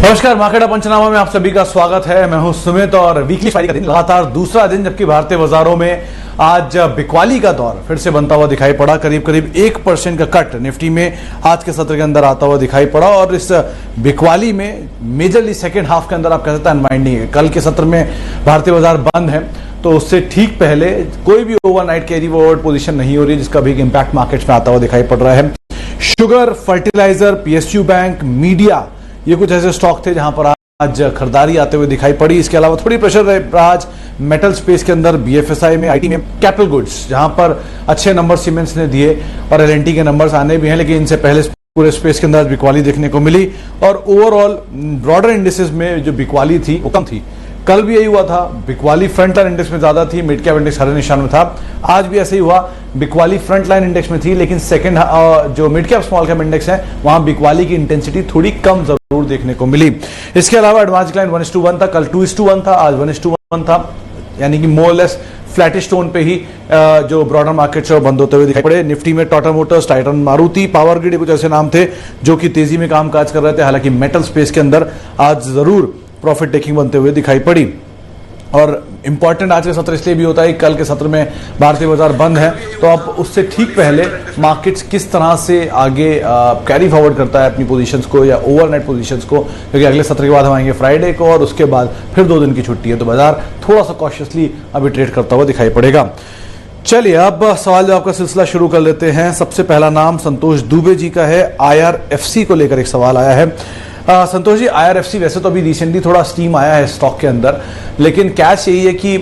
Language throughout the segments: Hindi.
नमस्कार, मार्केट पंचनामा में आप सभी का स्वागत है। मैं हूं सुमित और वीकली फ्राइडे का दिन लगातार दूसरा दिन जबकि भारतीय बाजारों में आज बिकवाली का दौर फिर से बनता हुआ दिखाई पड़ा। करीब करीब 1% का कट निफ्टी में आज के सत्र के अंदर आता हुआ दिखाई पड़ा और इस बिकवाली में मेजरली सेकेंड हाफ के अंदर आप कह सकते हैं अनवाइंडिंग है। कल के सत्र में भारतीय बाजार बंद है तो उससे ठीक पहले कोई भी ओवरनाइट कैरी फॉरवर्ड पोजीशन नहीं हो रही, जिसका भी इंपैक्ट मार्केट्स में आता हुआ दिखाई पड़ रहा है। Sugar, fertiliser, PSU bank, media, ये कुछ ऐसे स्टॉक थे जहां पर आज खरीदारी आते हुए दिखाई पड़ी। इसके अलावा थोड़ी प्रेशर रहा आज मेटल स्पेस के अंदर, बीएफएसआई में, आईटी में, कैपिटल गुड्स जहां पर अच्छे नंबर सीमेंट्स ने दिए और एलएनटी के नंबर्स आने भी हैं, लेकिन इनसे पहले पूरे स्पेस के अंदर बिकवाली देखने को मिली और ओवरऑल ब्रॉडर इंडेक्सेस में जो बिकवाली थी वो कम थी। कल भी यही हुआ था, बिकवाली फ्रंट लाइन इंडेक्स में ज्यादा थी, मिड कैप इंडेक्स हरे निशान में था। आज भी ऐसे ही हुआ, बिकवाली फ्रंट लाइन इंडेक्स में थी लेकिन सेकंड जो mid cap small cap index है वहां बिकवाली की इंटेंसिटी थोड़ी कम जरूर देखने को मिली। इसके अलावा एडवांस डिक्लाइन 1:1 था, कल 2:1 था, आज 1:1 था, यानी कि मोर लेस फ्लैटिश टोन पे ही जो ब्रॉडर मार्केट से बंद होते हुए दिखाई पड़े। निफ्टी में Tata Motors, Titan, Maruti, power grid कुछ ऐसे नाम थे जो कि तेजी में कामकाज कर रहे थे। हालांकि मेटल स्पेस के अंदर आज जरूर प्रॉफिट टेकिंग बनते हुए दिखाई पड़ी। और इंपॉर्टेंट आज का सत्र इसलिए भी होता है, कल के सत्र में भारतीय बाजार बंद है तो अब उससे ठीक पहले मार्केट्स किस तरह से आगे कैरी फॉरवर्ड करता है अपनी पोजीशंस को या ओवरनाइट पोजीशंस को, क्योंकि अगले सत्र के बाद हम आएंगे फ्राइडे को और उसके बाद फिर 2 दिन की छुट्टी है तो बाजार थोड़ा सा कॉशियसली अभी ट्रेड करता हुआ दिखाई पड़ेगा। चलिए अब सवाल जवाब का सिलसिला शुरू कर लेते हैं। सबसे पहला नाम संतोष दुबे जी का है। IRFC को लेकर एक सवाल आया है। संतोष जी, IRFC वैसे तो अभी रिसेंटली थोड़ा स्टीम आया है स्टॉक के अंदर, लेकिन कैच यही है कि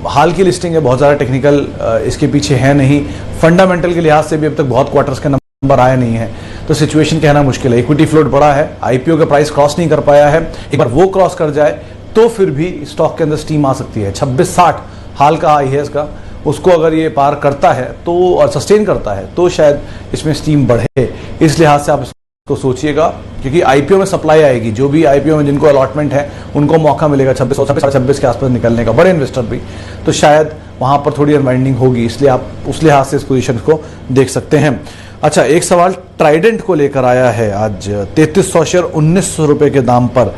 हाल की लिस्टिंग है, बहुत ज़्यादा टेक्निकल इसके पीछे है नहीं, फंडामेंटल के लिहाज से भी अब तक बहुत क्वार्टर्स के नंबर आए नहीं है, तो सिचुएशन कहना मुश्किल है। इक्विटी फ्लोट बड़ा है, IPO का प्राइस क्रॉस नहीं कर पाया है, एक बार वो क्रॉस कर जाए तो फिर भी स्टॉक के अंदर स्टीम आ सकती है। 2660 हाल का हाई है इसका, उसको अगर ये पार करता है तो और सस्टेन करता है तो शायद इसमें स्टीम बढ़े। इस लिहाज से आप तो सोचिएगा, क्योंकि IPO में सप्लाई आएगी, जो भी IPO में जिनको अलॉटमेंट है उनको मौका मिलेगा 26 के आसपास निकलने का, बड़े इन्वेस्टर भी, तो शायद वहां पर थोड़ी अनवाइंडिंग होगी, इसलिए आप उस लिहाज से इस पोजीशन को देख सकते हैं। अच्छा, एक सवाल ट्राइडेंट को लेकर आया है आज 3300 शेयर 1900 रुपए के दाम पर।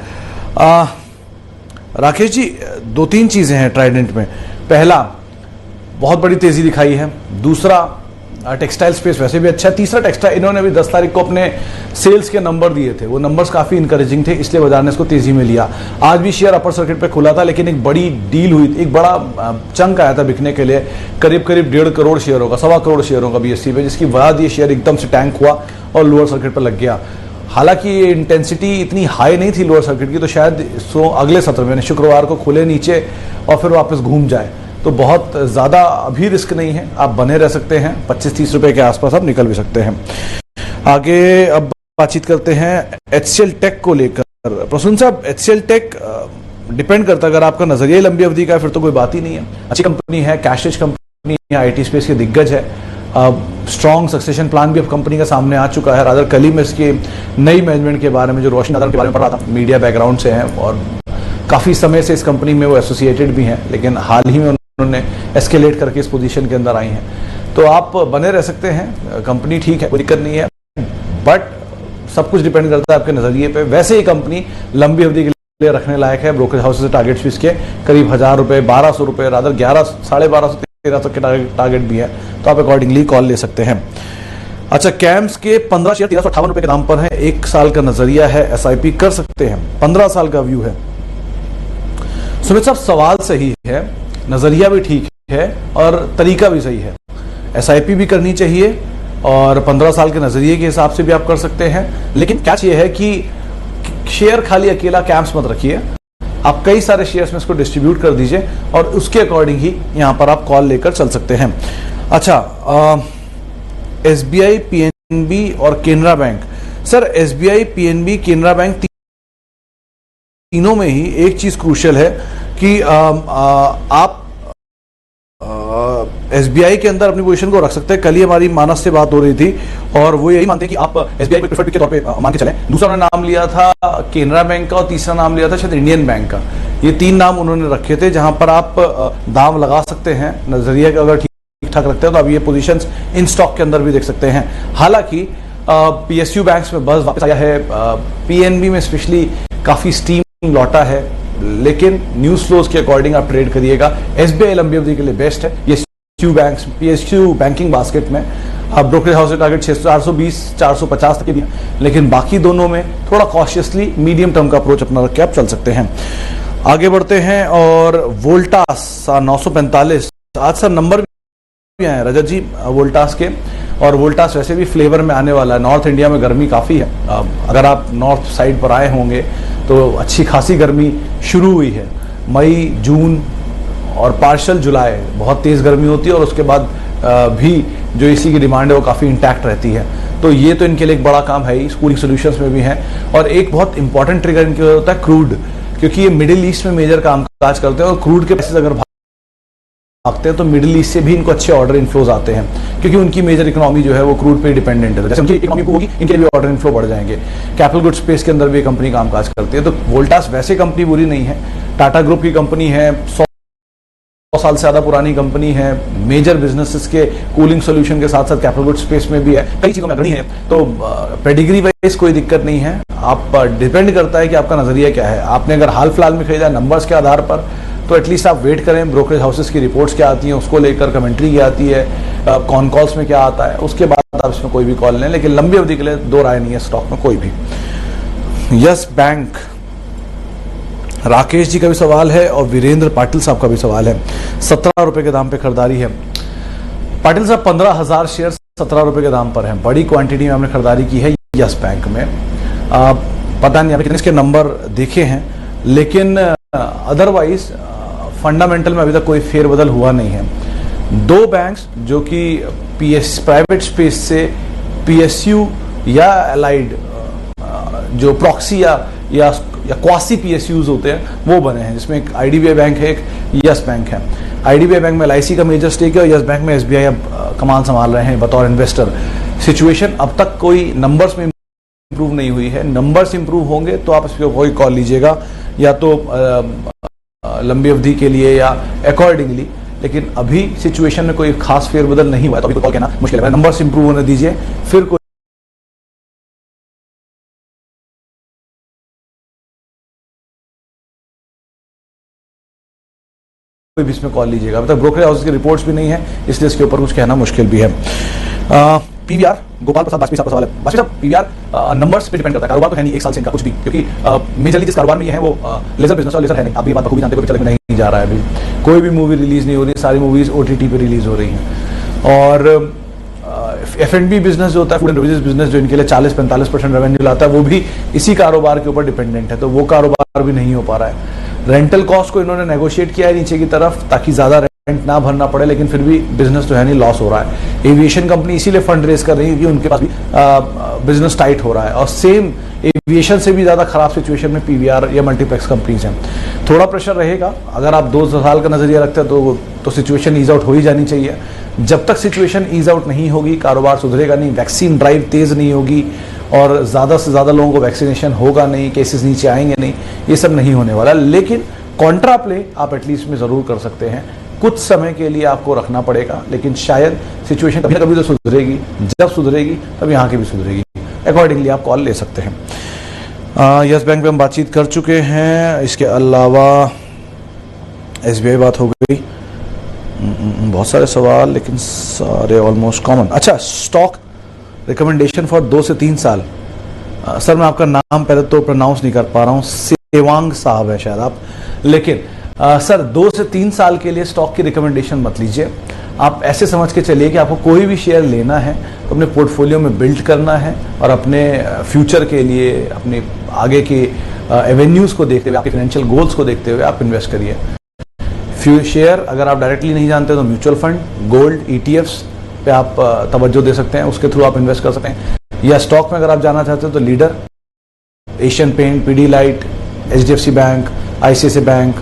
राकेश जी, 2-3 चीजें हैं ट्राइडेंट में। पहला, बहुत बड़ी तेजी दिखाई है। दूसरा, टेक्सटाइल स्पेस वैसे भी अच्छा है। तीसरा, टेक्सटाइल इन्होंने भी 10 तारीख को अपने सेल्स के नंबर दिए थे, वो नंबर्स काफी इंकरेजिंग थे, इसलिए बाजार ने इसको तेजी में लिया। आज भी शेयर अपर सर्किट पे खुला था, लेकिन एक बड़ी डील हुई, एक बड़ा चंक आया था बिकने के लिए, करीब करीब 1.5 करोड़ शेयरों का, 1.25 करोड़ शेयरों का BSE पे, जिसकी बाद ये शेयर एकदम से टैंक हुआ और लोअर सर्किट पर लग गया। हालांकि ये इंटेंसिटी इतनी हाई नहीं थी लोअर सर्किट की, तो शायद अगले सत्र में शुक्रवार को खुले नीचे और फिर वापस घूम जाए, तो बहुत ज़्यादा अभी रिस्क नहीं है, आप बने रह सकते हैं। 25-30 रुपए के आसपास आप निकल भी सकते हैं। आगे अब बातचीत करते हैं HCL टेक को लेकर। प्रसून साहब, HCL टेक डिपेंड करता है, अगर आपका नजरिया लंबी अवधि का है फिर तो कोई बात ही नहीं है। अच्छी कंपनी है, कैश रिच कंपनी है, IT स्पेस के दिग्गज है, स्ट्रॉन्ग सक्सेशन प्लान भी अब कंपनी का सामने आ चुका है। रादर कल ही में इसकी नई मैनेजमेंट के बारे में, जो रोशनी के बारे में पढ़ा था, मीडिया बैकग्राउंड से हैं और काफ़ी समय से इस कंपनी में वो एसोसिएटेड भी हैं, लेकिन हाल ही में उन्होंने एस्केलेट करके इस पोजीशन के अंदर आई हैं, तो आप बने रह सकते हैं। कंपनी ठीक है, कोई दिक्कत नहीं है, बट सब कुछ डिपेंड करता है आपके नजरिए पे। वैसे ही कंपनी लंबी अवधि के लिए रखने लायक है। ब्रोकरेज हाउस से टारगेट्स भी इसके करीब 1000 रुपए, 1200 रुपए, रादर 11, 1250, 1300 के टारगेट भी है, तो आप अकॉर्डिंगली कॉल ले सकते हैं। अच्छा, कैम्स के 15 शेयर 1358 रुपए के दाम पर है। 1 साल का नजरिया है, SIP कर सकते हैं, 15 साल का व्यू है। सुमित साहब, सवाल सही है, नजरिया भी ठीक है और तरीका भी सही है। SIP भी करनी चाहिए और 15 साल के नजरिए के हिसाब से भी आप कर सकते हैं, लेकिन कैच ये है कि शेयर खाली अकेला कैम्स मत रखिए, आप कई सारे शेयर्स में इसको डिस्ट्रीब्यूट कर दीजिए और उसके अकॉर्डिंग ही यहां पर आप कॉल लेकर चल सकते हैं। अच्छा, SBI, PNB और Canara bank. Sir, SBI, PNB, Canara bank तीनों में ही एक चीज क्रूशियल है कि आप SBI के अंदर अपनी पोजीशन को रख सकते हैं। कल ही हमारी मानस से बात हो रही थी और वो यही मानते हैं कि आप SBI को प्रेफर्ड पिक के तौर पे मान के चलें। दूसरा उन्होंने नाम लिया था केनरा बैंक का और तीसरा नाम लिया था शायद इंडियन बैंक का। ये 3 नाम उन्होंने रखे थे जहां पर आप दाम लगा सकते हैं। नजरिया का अगर ठीक ठाक रखते हैं तो आप ये पोजीशंस इन स्टॉक के अंदर भी देख सकते हैं। हालांकि PSU बैंक्स में बस वापस आया है, PNB में स्पेशली काफ़ी स्टीम लौटा है, लेकिन न्यूज़ फ्लोज के अकॉर्डिंग आप ट्रेड करिएगा। एसबीआई लंबी अवधि के लिए बेस्ट है। ये पीएसयू बैंकिंग बास्केट में अब ब्रोकरेज हाउस का टारगेट 420 450 तक भी, लेकिन बाकी दोनों में थोड़ा कॉशियसली मीडियम टर्म का अप्रोच अपना रख के आप चल सकते हैं। आगे बढ़ते हैं और वोल्टास 945, आज सर नंबर भी आए हैं रजत जी वोल्टास के, और वोल्टास वैसे भी फ्लेवर में आने वाला है। नॉर्थ इंडिया में गर्मी काफ़ी है, अगर आप नॉर्थ साइड पर आए होंगे तो अच्छी खासी गर्मी शुरू हुई है। मई, जून और पार्शल जुलाई बहुत तेज़ गर्मी होती है, और उसके बाद भी जो एसी की डिमांड है वो काफ़ी इंटैक्ट रहती है। तो ये तो इनके लिए एक बड़ा काम है ही, कूलिंग सॉल्यूशंस में भी है। और एक बहुत इंपॉर्टेंट ट्रिगर इनके लिए होता है क्रूड, क्योंकि ये मिडिल ईस्ट में मेजर कामकाज करते हैं, और क्रूड के प्राइसेस अगर भागते हैं तो मिडिल ईस्ट से भी इनको अच्छे ऑर्डर इनफ्लोज आते हैं, क्योंकि उनकी मेजर इकोनॉमी जो है वो क्रूड पे डिपेंडेंट है। जैसे उनकी इकोनॉमी होगी, इनके भी ऑर्डर इनफ्लो बढ़ जाएंगे। कैपिटल गुड स्पेस के अंदर भी कंपनी कामकाज करती है। तो वोल्टास वैसे कंपनी बुरी नहीं है, टाटा ग्रुप की कंपनी है, 100 साल से ज्यादा पुरानी कंपनी है, मेजर बिजनेसेस के कूलिंग सॉल्यूशन के साथ साथ कैपिटल गुड स्पेस में भी है, कई चीजों में अग्रणी है। तो पेडिग्री वाइज कोई दिक्कत नहीं है। आप डिपेंड करता है कि आपका नजरिया क्या है। आपने अगर हाल फिलहाल में खरीदा नंबर्स के आधार पर, तो एटलीस्ट आप वेट करें ब्रोकरेज हाउसेस की रिपोर्ट्स क्या आती हैं, उसको लेकर कमेंट्री क्या आती है, कॉन कॉल्स में क्या आता है, उसके बाद आप इसमें कोई भी कॉल लें। लेकिन लंबी अवधि के लिए दो राय नहीं है स्टॉक में कोई भी। यस बैंक, राकेश जी का भी सवाल है और वीरेंद्र पाटिल साहब का भी सवाल है। 17 रुपए के दाम पे खरीदारी है। पाटिल साहब 15,000 शेयर 17 रुपए के दाम पर हैं। बड़ी क्वांटिटी में हमने खरीदारी की है यस बैंक में। पता नहीं आपने कितने इसके नंबर देखे हैं, लेकिन अदरवाइज फंडामेंटल में अभी तक कोई फेरबदल हुआ नहीं है। दो बैंक्स जो कि प्राइवेट स्पेस से पीएसयू या एलाइड जो प्रॉक्सी या क्वासी पीएसयूज होते हैं वो बने हैं, जिसमें एक आईडीबीआई बैंक है, एक यस बैंक है। आईडीबीआई बैंक में एलआईसी का मेजर स्टेक है, और यस बैंक में एसबीआई अब कमान संभाल रहे हैं बतौर इन्वेस्टर। सिचुएशन अब तक कोई नंबर्स में इंप्रूव नहीं हुई है। नंबर्स इंप्रूव होंगे तो आप इस पर कोई कॉल लीजिएगा, या तो लंबी अवधि के लिए या अकॉर्डिंगली। लेकिन अभी सिचुएशन में कोई खास फेरबदल नहीं हुआ है, तो अभी कॉल कहना मुश्किल है। नंबर्स इंप्रूव होने दीजिए, फिर कोई भी इसमें कॉल लीजिएगा। अभी तक ब्रोकरेज हाउस की रिपोर्ट्स भी नहीं है, इसलिए इसके ऊपर कुछ कहना मुश्किल भी है। पीवीआर, गोपाल प्रसाद वाजपेयी साहब का सवाल है। वाजपेयी साहब, पीवीआर नंबर्स पे डिपेंड करता है, कारोबार तो है नहीं एक साल से इनका कुछ भी, क्योंकि मेजरली जिस कारोबार में ये है वो लेजर बिजनेस और लेजर है नहीं। आप ये बात बखूबी जानते हो, पिक्चर नहीं जा रहा है अभी, कोई भी मूवी रिलीज नहीं हो रही, सारी मूवीज ओटीटी पे रिलीज हो रही हैं। और एफ&बी बिजनेस जो होता है, फूड एंड बेवरेजेस बिजनेस, जो इनके लिए 40-45% रेवेन्यू लाता है, वो भी इसी कारोबार के ऊपर डिपेंडेंट है, तो वो कारोबार भी नहीं हो पा रहा है। रेंटल कॉस्ट को इन्होंने नेगोशिएट किया है नीचे की तरफ, ताकि ज्यादा रेंट ना भरना पड़े, लेकिन फिर भी बिजनेस जो है नहीं लॉस हो रहा है। एविएशन कंपनी इसीलिए फंड रेज कर रही है कि उनके पास भी बिजनेस टाइट हो रहा है, और सेम एविएशन से भी ज्यादा खराब सिचुएशन में पीवीआर या मल्टीप्लेक्स कंपनीज हैं। थोड़ा प्रेशर रहेगा, अगर आप 2 साल का नजरिया रखते हैं तो सिचुएशन ईज आउट हो ही जानी चाहिए। जब तक सिचुएशन ईज आउट नहीं होगी, कारोबार सुधरेगा नहीं, वैक्सीन ड्राइव तेज नहीं होगी, और ज़्यादा से ज़्यादा लोगों को वैक्सीनेशन होगा नहीं, केसेस नीचे आएंगे नहीं, ये सब नहीं होने वाला। लेकिन कॉन्ट्रा प्ले आप एटलीस्ट में ज़रूर कर सकते हैं। कुछ समय के लिए आपको रखना पड़ेगा, लेकिन शायद सिचुएशन कभी ना कभी तो सुधरेगी। जब सुधरेगी तब यहाँ की भी सुधरेगी, अकॉर्डिंगली आप कॉल ले सकते हैं। यस बैंक पे हम बातचीत कर चुके हैं। इसके अलावा एसबीआई बात हो गई। बहुत सारे सवाल, लेकिन सारे ऑलमोस्ट कॉमन। अच्छा, स्टॉक रिकमेंडेशन फॉर 2 से 3 साल। सर मैं आपका नाम पहले तो प्रोनाउंस नहीं कर पा रहा हूँ, सेवांग साहब है शायद आप, लेकिन सर 2 से 3 साल के लिए स्टॉक की रिकमेंडेशन मत लीजिए। आप ऐसे समझ के चलिए कि आपको कोई भी शेयर लेना है तो अपने पोर्टफोलियो में बिल्ड करना है, और अपने फ्यूचर के लिए, अपने आगे के एवेन्यूज़ को देखते हुए, आपके फाइनेंशियल गोल्स को देखते हुए आप इन्वेस्ट करिए। शेयर अगर आप डायरेक्टली नहीं जानते तो म्यूचुअल फंड, गोल्ड, ETFs पे आप तवज्जो दे सकते हैं, उसके थ्रू आप इन्वेस्ट कर सकते हैं। या स्टॉक में अगर आप जाना चाहते हो तो leader, Asian Paint, Pidilite, HDFC bank, ICICI bank,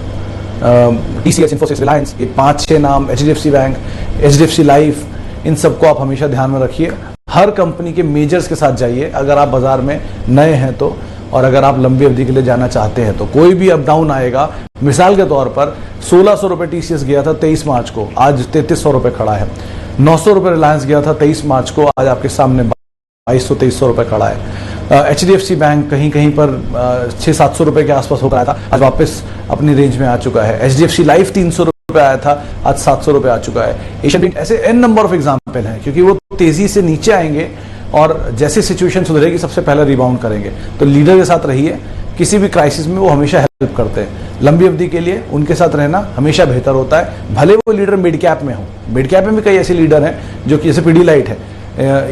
TCS, Infosys, Reliance, ये 5-6 नाम, HDFC बैंक, HDFC लाइफ, इन सबको आप हमेशा ध्यान में रखिए। हर कंपनी के मेजर्स के साथ जाइए अगर आप बाजार में नए हैं तो, और अगर आप लंबी अवधि के लिए जाना चाहते हैं तो। कोई भी अप डाउन आएगा, मिसाल के तौर पर 1600 रुपये TCS गया था 23 मार्च को, आज 3300 रुपये खड़ा है। 900 रुपये रिलायंस गया था 23 मार्च को, आज आपके सामने 2200-2300 रुपये खड़ा है। HDFC बैंक कहीं कहीं पर 600-700 रुपए के आसपास होकर आया था, आज वापस अपनी रेंज में आ चुका है। HDFC लाइफ 300 रुपए आया था, आज 700 रुपए आ चुका है। एशियन पेंट, ऐसे n नंबर ऑफ एग्जाम्पल हैं, क्योंकि वो तेजी से नीचे आएंगे और जैसे सिचुएशन सुधरेगी सबसे पहले रिबाउंड करेंगे। तो लीडर के साथ रहिए, किसी भी क्राइसिस में वो हमेशा हेल्प करते हैं। लंबी अवधि के लिए उनके साथ रहना हमेशा बेहतर होता है, भले वो लीडर मिड कैप में हो। मिड कैप में भी कई ऐसे लीडर हैं जो कि जैसे पीडीलाइट है,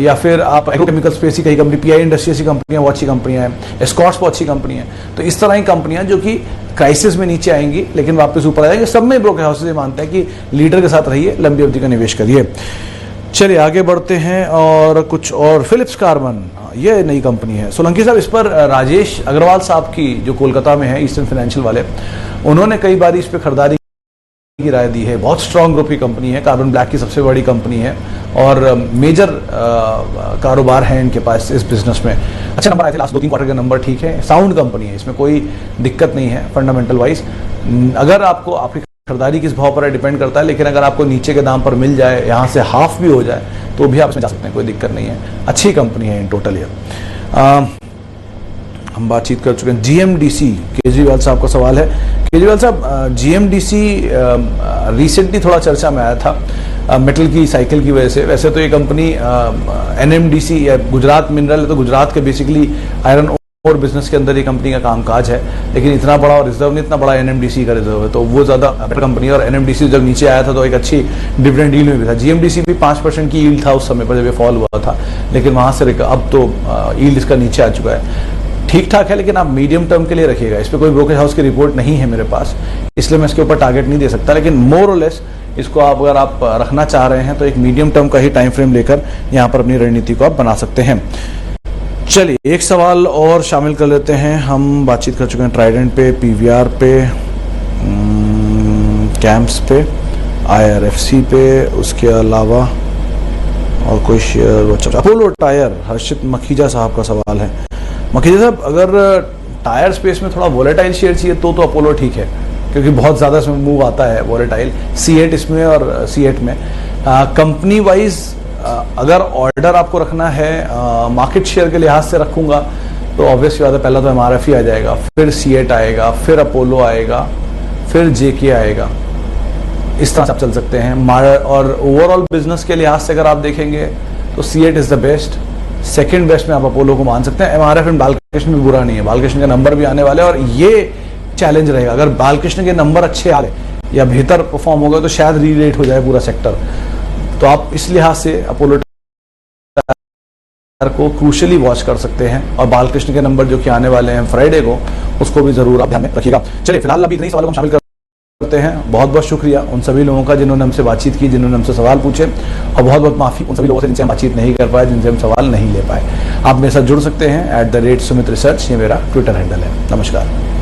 या फिर आप एग्रोकेमिकल स्पेस की कई कंपनी, PI इंडस्ट्रीज की कंपनियां वो अच्छी कंपनियां हैं, एस्कॉर्ट्स वो अच्छी कंपनी है। तो इस तरह की कंपनियां जो कि क्राइसिस में नीचे आएंगी लेकिन वापस ऊपर आएंगे। सब में ब्रोकर हाउसेज मानते हैं कि लीडर के साथ रहिए, लंबी अवधि का निवेश करिए। चलिए आगे बढ़ते हैं और कुछ और। फिलिप्स कार्बन, ये नई कंपनी है। सोलंकी साहब, इस पर राजेश अग्रवाल साहब की जो कोलकाता में है, ईस्टर्न फाइनेंशियल वाले, उन्होंने कई बार इस पर खरीदारी की राय दी है। बहुत स्ट्रांग ग्रुप की कंपनी है, कार्बन ब्लैक की सबसे बड़ी कंपनी है और मेजर कारोबार है इनके पास इस बिजनेस में। अच्छा नंबर आए थे लास्ट 2-3 क्वार्टर के नंबर, ठीक है, साउंड कंपनी है, इसमें कोई दिक्कत नहीं है फंडामेंटल वाइज। अगर आपको आपकी खरीदारी किस भाव पर है डिपेंड करता है, लेकिन अगर आपको नीचे के दाम पर मिल जाए, यहाँ से हाफ भी हो जाए, तो भी आप इसमें जा सकते हैं, कोई दिक्कत नहीं है। अच्छी कंपनी है इन टोटल। ये हम बातचीत कर चुके हैं। GMDC, केजरीवाल साहब का सवाल है। केजरीवाल साहब, GMDC रिसेंटली थोड़ा चर्चा में आया था मेटल की साइकिल की वजह से। वैसे तो ये कंपनी NMDC या गुजरात मिनरल है, तो गुजरात के बेसिकली आयरन और बिजनेस के अंदर ये कंपनी का कामकाज है, लेकिन इतना बड़ा रिजर्व नहीं, इतना बड़ा NMDC का रिजर्व है, तो वो ज़्यादा बेटर कंपनी है। और NMDC जब नीचे आया था तो एक अच्छी डिविडेंड यील्ड में भी था। GMDC भी 5% की यील्ड था उस समय पर जब ये फॉल हुआ था, लेकिन वहाँ से अब तो यील्ड इसका नीचे आ चुका है। ठीक ठाक है, लेकिन आप मीडियम टर्म के लिए रखिएगा। इस पर कोई ब्रोकरेज हाउस की रिपोर्ट नहीं है मेरे पास, इसलिए मैं इसके ऊपर टारगेट नहीं दे सकता, लेकिन मोर और लेस इसको आप अगर आप रखना चाह रहे हैं तो एक मीडियम टर्म का ही टाइम फ्रेम लेकर यहाँ पर अपनी रणनीति को आप बना सकते हैं। चलिए एक सवाल और शामिल कर लेते हैं। हम बातचीत कर चुके हैं ट्राइडेंट पे, PVR पे, कैंप्स पे, IRFC पे, उसके अलावा और कोई शेयर। अपोलो टायर, हर्षित मखीजा साहब का सवाल है। मखीजा साहब, अगर टायर स्पेस में थोड़ा वोलेटाइल शेयर चाहिए तो अपोलो ठीक है, क्योंकि बहुत ज़्यादा इसमें मूव आता है वोलेटाइल, C8 इसमें और C8 में। कंपनी वाइज अगर ऑर्डर आपको रखना है, मार्केट शेयर के लिहाज से रखूंगा तो ऑब्वियसली बात है, पहला तो MRF ही आ जाएगा, फिर C8 आएगा, फिर अपोलो आएगा, फिर JK आएगा। इस तरह से आप चल सकते हैं। और ओवरऑल बिजनेस के लिहाज से अगर आप देखेंगे तो C8 is the best. Second best में आप अपोलो को मान सकते हैं। MRF एंड बालकृष्ण भी बुरा नहीं है, बालकृष्ण के नंबर भी आने वाले हैं और ये चैलेंज रहेगा। अगर बालकृष्ण के नंबर अच्छे आ गए या बेहतर परफॉर्म हो गए तो शायद रीलेट हो जाए पूरा सेक्टर। तो आप इस लिहाज से अपोलो को क्रूशली वॉच कर सकते हैं और बालकृष्ण के नंबर जो कि आने वाले हैं फ्राइडे को, उसको भी जरूर आप ध्यान में रखिएगा। चलिए फिलहाल अभी इतने सवालों को शामिल करते हैं। बहुत बहुत शुक्रिया उन सभी लोगों का जिन्होंने हमसे बातचीत की, जिन्होंने हमसे सवाल पूछे, और बहुत बहुत माफी उन सभी लोगों से जिनसे हम बातचीत नहीं कर पाए, जिनसे हम सवाल नहीं ले पाए। आप मेरे साथ जुड़ सकते हैं @Sumit Research, ये मेरा ट्विटर हैंडल है। नमस्कार।